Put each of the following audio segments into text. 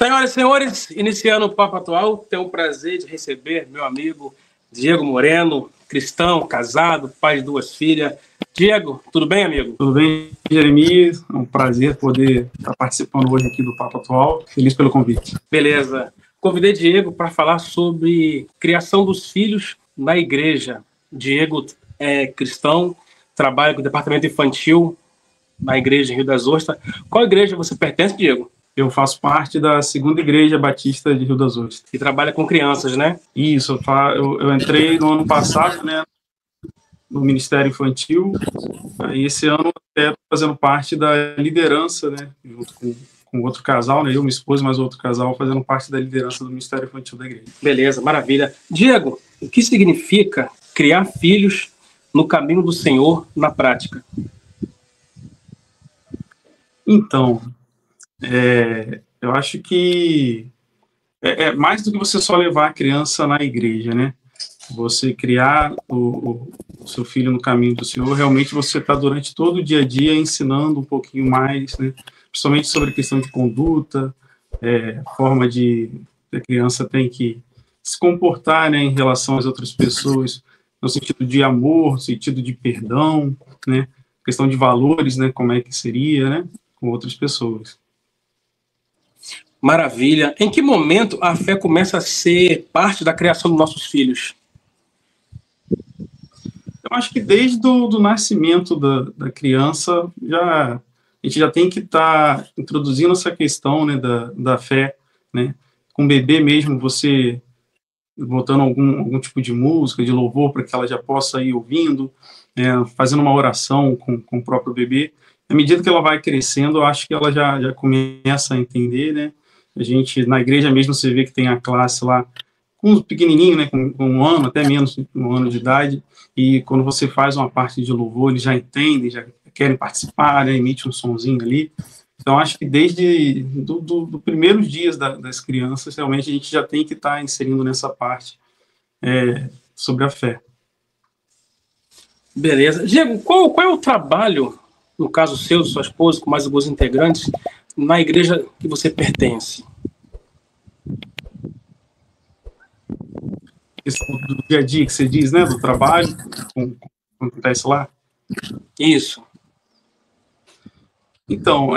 Senhoras e senhores, iniciando o Papo Atual, tenho o prazer de receber meu amigo Diego Moreno, cristão, casado, pai de 2 filhas. Diego, tudo bem, amigo? Tudo bem, Jeremias? É um prazer poder estar participando hoje aqui do Papo Atual. Feliz pelo convite. Beleza. Convidei Diego para falar sobre criação dos filhos na igreja. Diego é cristão, trabalha com o departamento infantil na igreja em Rio das Ostras. Qual igreja você pertence, Diego? Eu faço parte da 2ª Igreja Batista de Rio das Ostras. E trabalha com crianças, né? Isso, eu entrei no ano passado, né, no Ministério Infantil, e esse ano até fazendo parte da liderança, né, junto com outro casal, né, eu, minha esposa, mais outro casal, fazendo parte da liderança do Ministério Infantil da igreja. Beleza, maravilha. Diego, o que significa criar filhos no caminho do Senhor na prática? Então, eu acho que é mais do que você só levar a criança na igreja, né? Você criar o seu filho no caminho do Senhor, realmente você está durante todo o dia a dia ensinando um pouquinho mais, né? Principalmente sobre a questão de conduta, forma de a criança tem que se comportar, né, em relação às outras pessoas, no sentido de amor, no sentido de perdão, né? Questão de valores, né? Como é que seria, né? Com outras pessoas. Maravilha. Em que momento a fé começa a ser parte da criação dos nossos filhos? Eu acho que desde do nascimento da criança, a gente já tem que estar introduzindo essa questão, né, da fé, né? Com o bebê mesmo, você botando algum tipo de música, de louvor, para que ela já possa ir ouvindo, fazendo uma oração com o próprio bebê. À medida que ela vai crescendo, eu acho que ela já começa a entender, né? A gente, na igreja mesmo, você vê que tem a classe lá, com um pequenininho, né, com 1 ano, até menos, 1 ano de idade, e quando você faz uma parte de louvor, eles já entendem, já querem participar, né, emite um sonzinho ali. Então, acho que desde dos primeiros dias das crianças, realmente, a gente já tem que estar inserindo nessa parte sobre a fé. Beleza. Diego, qual é o trabalho, no caso seu, sua esposa, com mais alguns integrantes, na igreja que você pertence? Do dia a dia que você diz, né, do trabalho, como acontece lá? Isso. Então,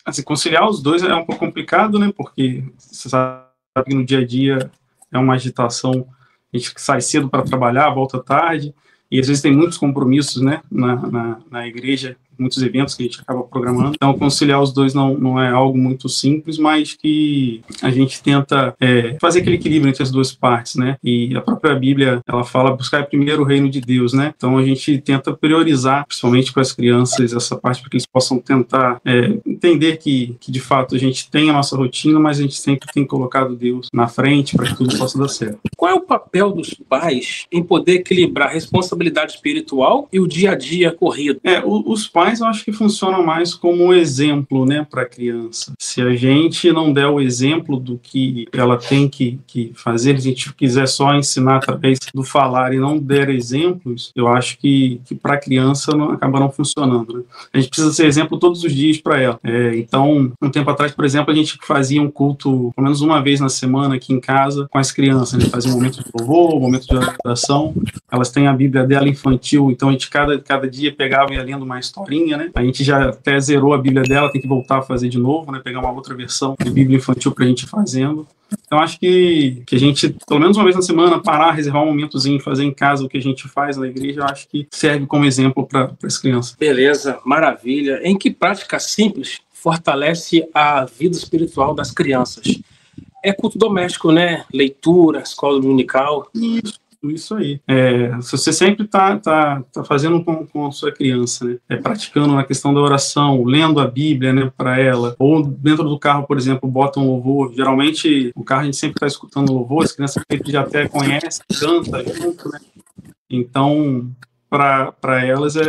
assim, conciliar os dois é um pouco complicado, né, porque você sabe que no dia a dia é uma agitação, a gente sai cedo para trabalhar, volta tarde, e às vezes tem muitos compromissos, né, na igreja, muitos eventos que a gente acaba programando. Então, conciliar os dois não é algo muito simples, mas que a gente tenta fazer aquele equilíbrio entre as duas partes, né? E a própria Bíblia, ela fala buscar primeiro o reino de Deus, né? Então, a gente tenta priorizar, principalmente com as crianças, essa parte para que eles possam tentar entender que, de fato, a gente tem a nossa rotina, mas a gente sempre tem colocado Deus na frente para que tudo possa dar certo. Qual é o papel dos pais em poder equilibrar a responsabilidade espiritual e o dia a dia corrido? Os pais, eu acho que funcionam mais como um exemplo, né, para a criança. Se a gente não der o exemplo do que ela tem que fazer, se a gente quiser só ensinar através do falar e não der exemplos, eu acho que para a criança acaba não funcionando, né? A gente precisa ser exemplo todos os dias para ela. Então, um tempo atrás, por exemplo, a gente fazia um culto, pelo menos uma vez na semana aqui em casa, com as crianças. A gente fazia um momento de louvor, um momento de oração. Elas têm a Bíblia dela infantil, então a gente cada dia pegava e ia lendo uma historinha, né? A gente já até zerou a Bíblia dela, tem que voltar a fazer de novo, né? Pegar uma outra versão de Bíblia infantil para a gente ir fazendo. Então, acho que a gente, pelo menos uma vez na semana, parar, reservar um momentozinho, fazer em casa o que a gente faz na igreja, eu acho que serve como exemplo para as crianças. Beleza, maravilha. Em que prática simples fortalece a vida espiritual das crianças? É culto doméstico, né? Leitura, escola dominical. Isso aí. Se você sempre tá fazendo com a sua criança, né? Praticando na questão da oração, lendo a Bíblia, né, para ela, ou dentro do carro, por exemplo, bota um louvor. Geralmente, o carro a gente sempre está escutando louvor, as crianças sempre já até conhecem, canta junto, né? Então, para elas é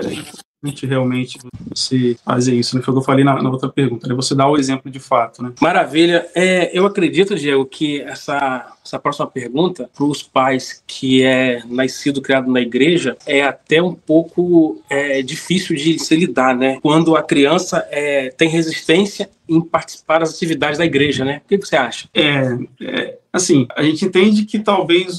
realmente você fazer isso, né? Foi o que eu falei na outra pergunta, né? Você dá o exemplo de fato, né? Maravilha. Eu acredito, Diego, que essa próxima pergunta, para os pais que é nascido, criado na igreja, é até um pouco difícil de se lidar, né? Quando a criança tem resistência em participar das atividades da igreja, né? O que você acha? Assim, a gente entende que talvez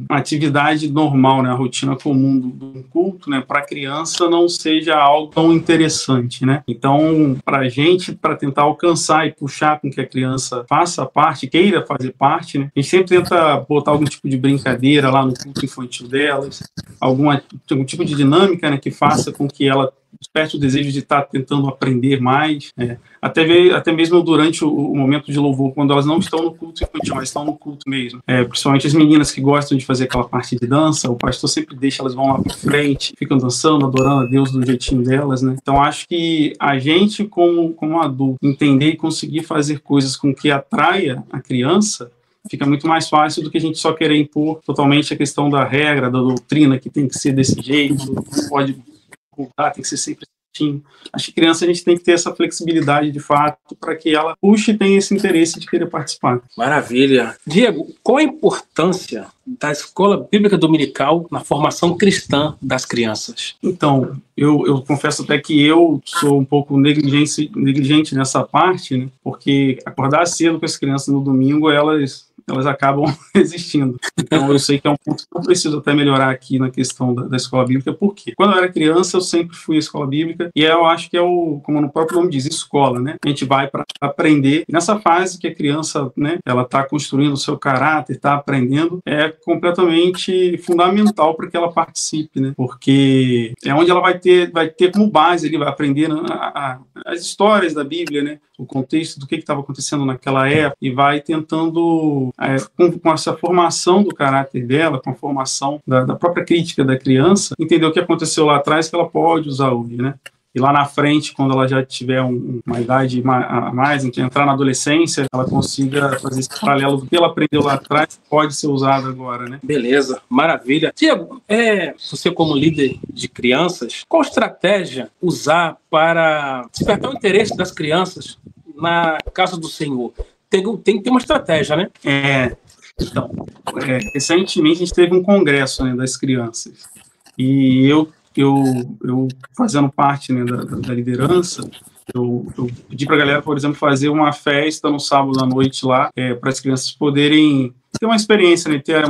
a atividade normal, né, a rotina comum do culto, né, para a criança não seja algo tão interessante, né? Então, para a gente, para tentar alcançar e puxar com que a criança faça parte, queira fazer parte, né, a gente sempre tenta botar algum tipo de brincadeira lá no culto infantil delas, algum tipo de dinâmica, né, que faça com que ela desperte o desejo de estar tentando aprender mais, até mesmo durante o momento de louvor, quando elas não estão no culto infantil, mas estão no culto mesmo. Principalmente as meninas que gostam de fazer aquela parte de dança, o pastor sempre deixa, elas vão lá para frente, ficam dançando, adorando a Deus do jeitinho delas, né? Então acho que a gente, como adulto, entender e conseguir fazer coisas com que atraia a criança, fica muito mais fácil do que a gente só querer impor totalmente a questão da regra, da doutrina, que tem que ser desse jeito, não pode voltar, tem que ser sempre certinho. Acho que criança a gente tem que ter essa flexibilidade de fato para que ela puxe e tenha esse interesse de querer participar. Maravilha. Diego, qual a importância da escola bíblica dominical na formação cristã das crianças? Então, eu confesso até que eu sou um pouco negligente nessa parte, né? Porque acordar cedo com as crianças no domingo, elas acabam resistindo. Então, eu sei que é um ponto que eu preciso até melhorar aqui na questão da escola bíblica, porque quando eu era criança, eu sempre fui à escola bíblica, e eu acho que como o próprio nome diz, escola, né? A gente vai para aprender. E nessa fase que a criança, né, ela está construindo o seu caráter, está aprendendo, é completamente fundamental para que ela participe, né? Porque é onde ela vai ter como base, ele vai aprender as histórias da Bíblia, né? O contexto do que estava acontecendo naquela época, e vai tentando, com essa formação do caráter dela, com a formação da própria crítica da criança, entender o que aconteceu lá atrás que ela pode usar hoje, né? E lá na frente, quando ela já tiver uma idade a mais, entrar na adolescência, ela consiga fazer esse paralelo do que ela aprendeu lá atrás, pode ser usado agora, né? Beleza, maravilha. Diego, você como líder de crianças, qual estratégia usar para despertar o interesse das crianças na casa do Senhor? Tem que ter uma estratégia, né? Então, recentemente a gente teve um congresso, né, das crianças, e eu fazendo parte, né, da liderança, eu pedi para a galera, por exemplo, fazer uma festa no sábado à noite lá, para as crianças poderem ter uma experiência, né? Era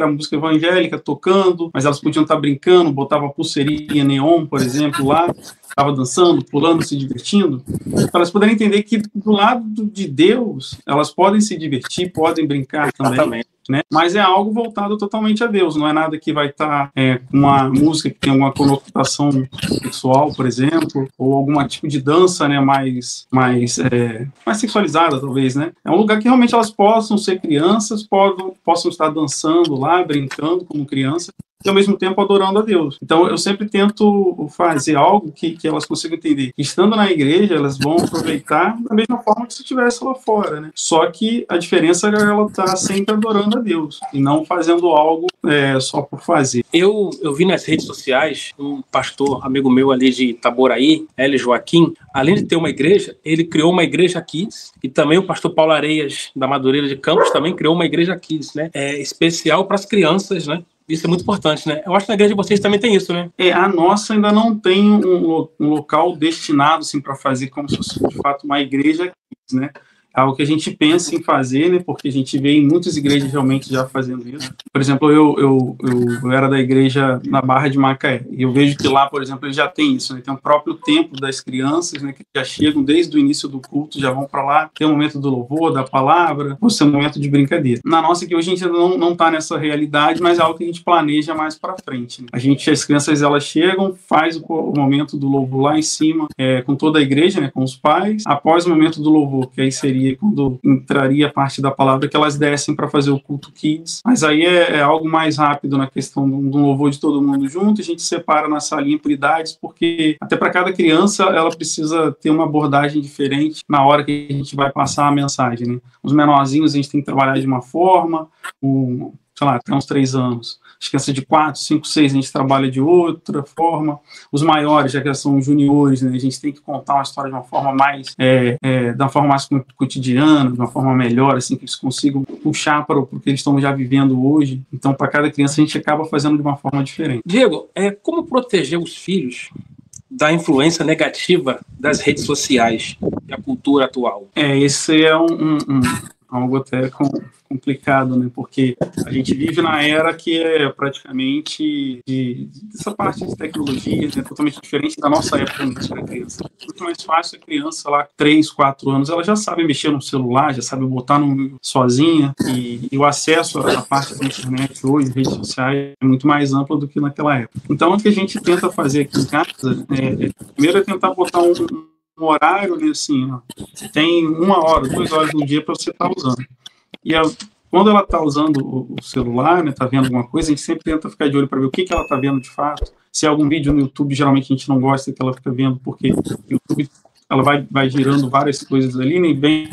música evangélica tocando, mas elas podiam estar brincando, botava pulseirinha neon, por exemplo, lá, estava dançando, pulando, se divertindo, para elas poderem entender que do lado de Deus, elas podem se divertir, podem brincar também. Exatamente. Né? Mas é algo voltado totalmente a Deus, não é nada que vai estar com uma música que tem alguma conotação sexual, por exemplo, ou algum tipo de dança, né, mais sexualizada, talvez, né? É um lugar que realmente elas possam ser crianças, possam estar dançando lá, brincando como criança, e ao mesmo tempo adorando a Deus. Então eu sempre tento fazer algo que elas consigam entender. Estando na igreja, elas vão aproveitar da mesma forma que se estivesse lá fora, né? Só que a diferença é que ela está sempre adorando a Deus e não fazendo algo só por fazer. Eu vi nas redes sociais um pastor, amigo meu ali de Itaboraí, Hélio Joaquim, além de ter uma igreja, ele criou uma igreja Kids, e também o pastor Paulo Areias, da Madureira de Campos, também criou uma igreja Kids, né? Especial para as crianças, né? Isso é muito importante, né? Eu acho que na igreja de vocês também tem isso, né? A nossa ainda não tem um local destinado assim, para fazer como se fosse, de fato, uma igreja, né? É algo que a gente pensa em fazer, né? Porque a gente vê em muitas igrejas realmente já fazendo isso. Por exemplo, eu era da igreja na Barra de Macaé, e eu vejo que lá, por exemplo, eles já tem isso, né? Tem o próprio templo das crianças, né? Que já chegam desde o início do culto, já vão para lá, tem o momento do louvor, da palavra, ou seu momento de brincadeira. Na nossa aqui, hoje a gente não está nessa realidade, mas é algo que a gente planeja mais para frente, né? As crianças, elas chegam, faz o momento do louvor lá em cima, com toda a igreja, né? Com os pais. Após o momento do louvor, que aí seria quando entraria a parte da palavra, que elas descem para fazer o culto Kids, mas aí é algo mais rápido na questão do louvor de todo mundo junto, a gente separa na salinha por idades, porque até para cada criança ela precisa ter uma abordagem diferente na hora que a gente vai passar a mensagem, né? Os menorzinhos a gente tem que trabalhar de uma forma, sei lá, até uns 3 anos. as crianças de 4, 5, 6, a gente trabalha de outra forma. Os maiores, já que são os juniores, né, a gente tem que contar uma história de uma forma mais, da forma mais cotidiana, de uma forma melhor, assim, que eles consigam puxar para o que eles estão já vivendo hoje. Então, para cada criança, a gente acaba fazendo de uma forma diferente. Diego, como proteger os filhos da influência negativa das redes sociais e a cultura atual? Esse é algo até complicado, né? Porque a gente vive na era que é praticamente dessa parte de tecnologia, né? Totalmente diferente da nossa época quando a gente era criança. Muito mais fácil a criança lá, 3, 4 anos, ela já sabe mexer no celular, já sabe botar sozinha, e o acesso à parte da internet hoje, redes sociais, é muito mais amplo do que naquela época. Então, o que a gente tenta fazer aqui em casa, primeiro é tentar botar um horário, né, assim, ó, tem 1 hora, 2 horas no dia para você estar usando. E quando ela está usando o celular, né, está vendo alguma coisa, a gente sempre tenta ficar de olho para ver o que ela está vendo de fato. Se é algum vídeo no YouTube, geralmente a gente não gosta que ela fica vendo, porque o YouTube ela vai girando várias coisas ali, nem bem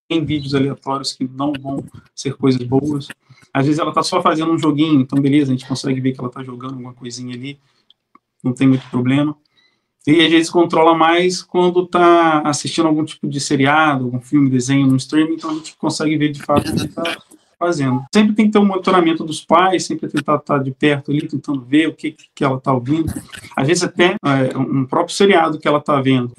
em vídeos aleatórios que não vão ser coisas boas. Às vezes ela está só fazendo um joguinho, então beleza, a gente consegue ver que ela está jogando alguma coisinha ali, não tem muito problema. E às vezes controla mais quando está assistindo algum tipo de seriado, algum filme, desenho no streaming, então a gente consegue ver de fato o que está fazendo. Sempre tem que ter um monitoramento dos pais, sempre tentar estar de perto ali, tentando ver o que ela está ouvindo. Às vezes até um próprio seriado que ela está vendo.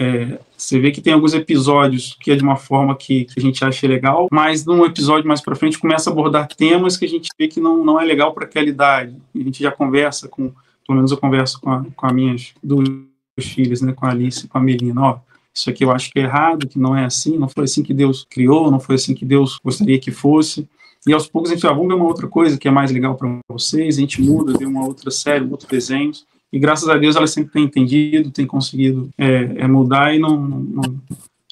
Você vê que tem alguns episódios que é de uma forma que a gente acha legal, mas num episódio mais para frente começa a abordar temas que a gente vê que não é legal para aquela idade. A gente já conversa pelo menos eu converso com as minhas duas filhas, né, com a Alice e com a Melina, ó, isso aqui eu acho que é errado, que não é assim, não foi assim que Deus criou, não foi assim que Deus gostaria que fosse, e aos poucos a gente vamos ver uma outra coisa que é mais legal para vocês, a gente muda, vê uma outra série, outros desenhos, e graças a Deus ela sempre tem entendido, tem conseguido mudar e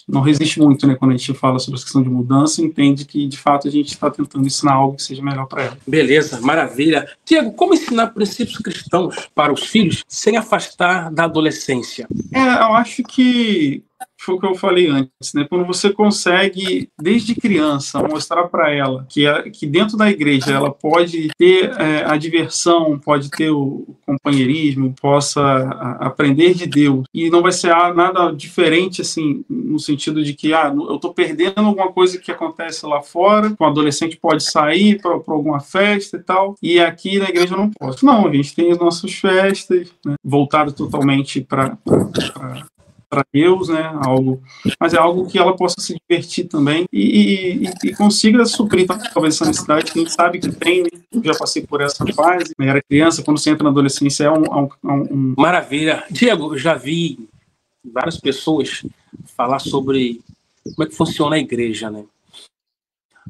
não resiste muito, né, quando a gente fala sobre a questão de mudança, entende que, de fato, a gente está tentando ensinar algo que seja melhor para ela. Beleza, maravilha. Diego, como ensinar princípios cristãos para os filhos sem afastar da adolescência? Eu acho que foi o que eu falei antes, né? Quando você consegue, desde criança, mostrar para ela que dentro da igreja ela pode ter a diversão, pode ter o companheirismo, possa aprender de Deus, e não vai ser nada diferente, assim, no sentido de que eu estou perdendo alguma coisa que acontece lá fora, um adolescente pode sair para alguma festa e tal, e aqui na igreja eu não posso. Não, a gente tem as nossas festas, né, voltado totalmente para Deus, né, mas é algo que ela possa se divertir também e consiga suprir talvez essa necessidade que a gente sabe que tem, né? Eu já passei por essa fase, né? Era criança, quando você entra na adolescência Maravilha. Diego, eu já vi várias pessoas falar sobre como é que funciona a igreja, né?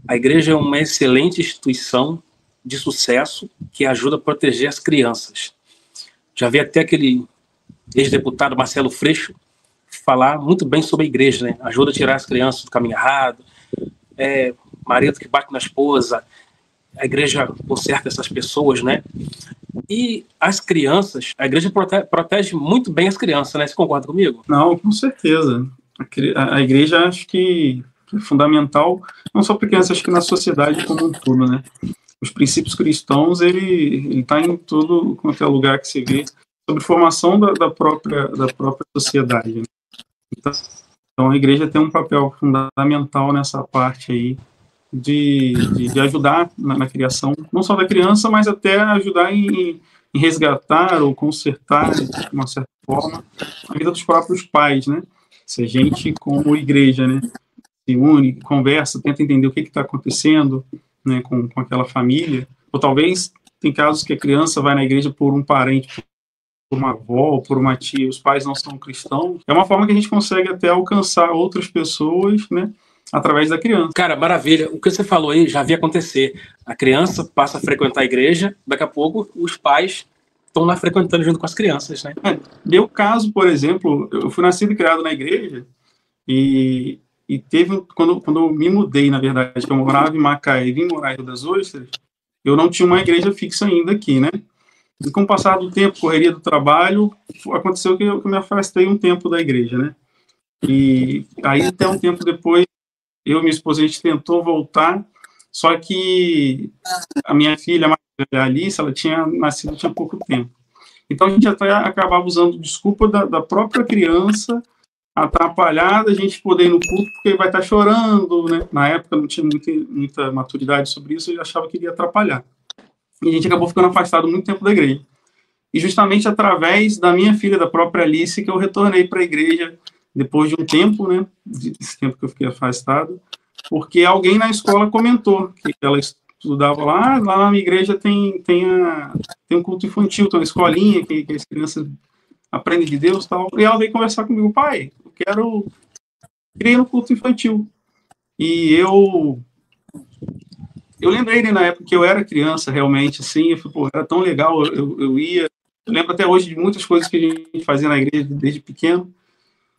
A igreja é uma excelente instituição de sucesso que ajuda a proteger as crianças. Já vi até aquele ex-deputado Marcelo Freixo falar muito bem sobre a igreja, né? Ajuda a tirar as crianças do caminho errado, marido que bate na esposa, a igreja conserta essas pessoas, né? E as crianças, a igreja protege muito bem as crianças, né? Você concorda comigo? Não, com certeza. A igreja acho que é fundamental, não só para crianças, acho que na sociedade como um todo, né? Os princípios cristãos, ele tá em todo quanto é lugar que você vê, sobre formação da própria sociedade, né? Então a igreja tem um papel fundamental nessa parte aí de ajudar na criação, não só da criança, mas até ajudar em resgatar ou consertar, de uma certa forma, a vida dos próprios pais, né? Se a gente, como igreja, né, se une, conversa, tenta entender o que está acontecendo, né, com aquela família, ou talvez tem casos que a criança vai na igreja por um parente, por uma avó, por uma tia, os pais não são cristãos, é uma forma que a gente consegue até alcançar outras pessoas, né, através da criança. Cara, maravilha. O que você falou aí já vi acontecer. A criança passa a frequentar a igreja, daqui a pouco os pais estão lá frequentando junto com as crianças, né? Meu caso, por exemplo, eu fui nascido e criado na igreja e teve, quando eu me mudei, na verdade, que eu morava em Macaé e vim morar em Rio das Ostras, eu não tinha uma igreja fixa ainda aqui, né? E com o passar do tempo, correria do trabalho, aconteceu que eu me afastei um tempo da igreja, né? E aí, até um tempo depois, eu e minha esposa, a gente tentou voltar, Só que a minha filha, a Alice, ela tinha nascido tinha pouco tempo. Então a gente até acabava usando desculpa da própria criança atrapalhada, a gente poder ir no culto porque vai estar chorando, né? Na época não tinha muita maturidade sobre isso, eu achava que iria atrapalhar. E a gente acabou ficando afastado muito tempo da igreja. E justamente através da minha filha, da própria Alice, que eu retornei para a igreja depois de um tempo, né? Desse tempo que eu fiquei afastado, porque alguém na escola comentou que ela estudava lá na minha igreja tem um culto infantil, tem uma escolinha que as crianças aprendem de Deus e tal. E ela veio conversar comigo, pai, eu queria ir no culto infantil. E eu lembrei, né, na época que eu era criança, realmente, assim, eu falei, pô, era tão legal, eu ia. Eu lembro até hoje de muitas coisas que a gente fazia na igreja desde pequeno.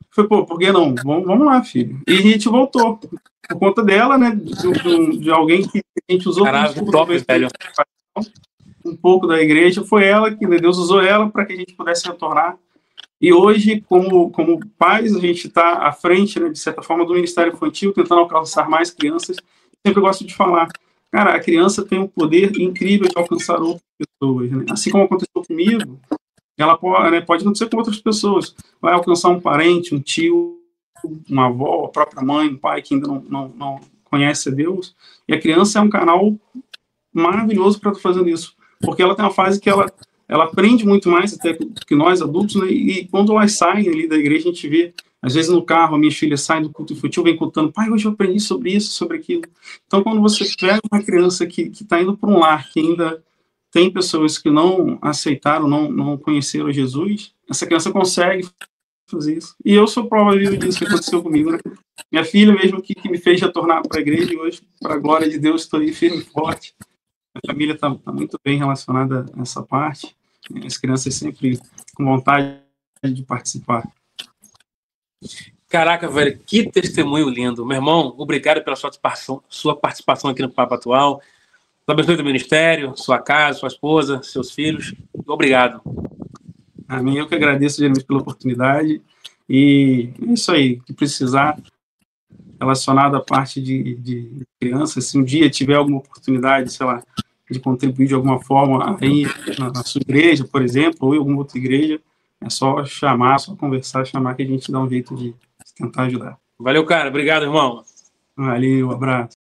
Eu falei, pô, por que não? Vamos lá, filho. E a gente voltou. Por conta dela, né, de alguém que a gente usou um pouco da igreja, foi ela que, né, Deus usou ela para que a gente pudesse retornar. E hoje, como pais, a gente está à frente, né, de certa forma, do Ministério Infantil, tentando alcançar mais crianças. Sempre gosto de falar, cara, a criança tem um poder incrível de alcançar outras pessoas, né? Assim como aconteceu comigo, ela pode acontecer com outras pessoas. Vai alcançar um parente, um tio, uma avó, a própria mãe, um pai que ainda não conhece a Deus. E a criança é um canal maravilhoso para estar fazendo isso, porque ela tem uma fase que ela aprende muito mais até que nós adultos, né? E quando elas saem ali da igreja, a gente vê, às vezes no carro, a minha filha sai do culto infantil, vem contando, pai, hoje eu aprendi sobre isso, sobre aquilo. Então, quando você pega uma criança que está indo para um lar, que ainda tem pessoas que não aceitaram, não conheceram Jesus, essa criança consegue fazer isso. E eu sou prova viva disso que aconteceu comigo, né? Minha filha mesmo que me fez retornar para a igreja, e hoje, para a glória de Deus, estou aí firme e forte. A família está muito bem relacionada a essa parte. As crianças sempre com vontade de participar. Caraca, velho, que testemunho lindo. Meu irmão, obrigado pela sua participação aqui no Papo Atual. Deus abençoe o ministério, sua casa, sua esposa, seus filhos. Obrigado. Amém. Eu que agradeço, Jeremias, pela oportunidade. E é isso aí, que precisar, relacionado à parte de crianças, se um dia tiver alguma oportunidade, sei lá, de contribuir de alguma forma aí na sua igreja, por exemplo, ou em alguma outra igreja, é só chamar, só conversar, chamar que a gente dá um jeito de tentar ajudar. Valeu, cara. Obrigado, irmão. Valeu, um abraço.